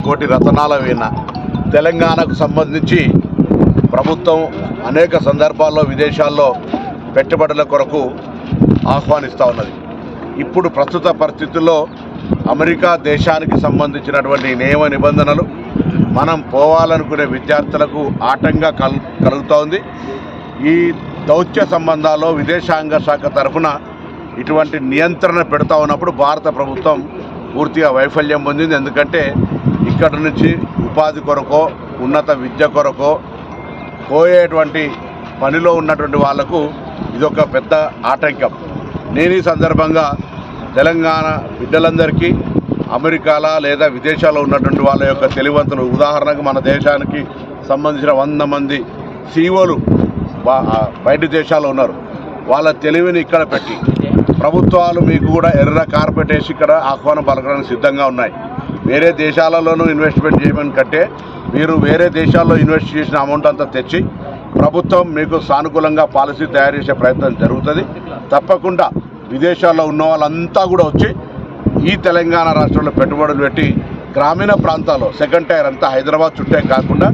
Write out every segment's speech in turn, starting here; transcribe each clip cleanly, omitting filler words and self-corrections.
కోటి రతనాల వీణ. తెలంగాణకు సంబంధించి ప్రభుత్వం అనేక సందర్భాల్లో విదేశాల్లో పెట్టుబడుల కొరకు ఆహ్వానిస్తూ ఉన్నది. ఇప్పుడు ప్రస్తుత పరిస్థితుల్లో అమెరికా దేశానికి సంబంధించినటువంటి నియమ నిబంధనలు మనం పోవాలనుకునే విద్యార్థులకు ఆటంగా కలుగుతూ ఉంది. ఈ దౌత్య సంబంధాల్లో విదేశాంగ శాఖ తరఫున ఇటువంటి నియంత్రణ పెడతా ఉన్నప్పుడు భారత ప్రభుత్వం పూర్తిగా వైఫల్యం పొందింది. ఎందుకంటే ఇక్కడ నుంచి ఉపాధి కొరకో ఉన్నత విద్య కొరకో పోయేటువంటి పనిలో ఉన్నటువంటి వాళ్లకు ఇదొక పెద్ద ఆటంకం. నేను ఈ సందర్భంగా తెలంగాణ బిడ్డలందరికీ అమెరికాలో లేదా విదేశాల్లో ఉన్నటువంటి వాళ్ళ యొక్క తెలివంతులు, ఉదాహరణకు మన దేశానికి సంబంధించిన 100 మంది సీఓలు బయట దేశాల్లో ఉన్నారు. వాళ్ళ తెలివిని ఇక్కడ పెట్టి ప్రభుత్వాలు మీకు కూడా ఎర్ర కార్పెట్ వేసి ఇక్కడ ఆహ్వానం పలకడానికి సిద్ధంగా ఉన్నాయి. వేరే దేశాలలోనూ ఇన్వెస్ట్మెంట్ చేయమని కంటే మీరు వేరే దేశాల్లో ఇన్వెస్ట్ చేసిన అమౌంట్ అంతా తెచ్చి ప్రభుత్వం మీకు సానుకూలంగా పాలసీ తయారు చేసే ప్రయత్నం జరుగుతుంది. తప్పకుండా విదేశాల్లో ఉన్న వాళ్ళంతా కూడా వచ్చి ఈ తెలంగాణ రాష్ట్రంలో పెట్టుబడులు పెట్టి గ్రామీణ ప్రాంతాల్లో సెకండ్ టైర్ అంతా హైదరాబాద్ చుట్టే కాకుండా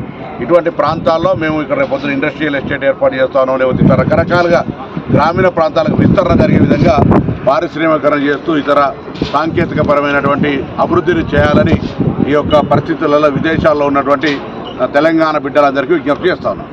ఇటువంటి ప్రాంతాల్లో మేము ఇక్కడ రేపొద్దున ఇండస్ట్రియల్ ఎస్టేట్ ఏర్పాటు చేస్తానో లేకపోతే ఇతర రకరకాలుగా గ్రామీణ ప్రాంతాలకు విస్తరణ జరిగే విధంగా పారిశ్రామికరణ చేస్తూ ఇతర సాంకేతికపరమైనటువంటి అభివృద్ధిని చేయాలని ఈ యొక్క పరిస్థితులలో విదేశాల్లో ఉన్నటువంటి తెలంగాణ బిడ్డలందరికీ విజ్ఞప్తి చేస్తాను.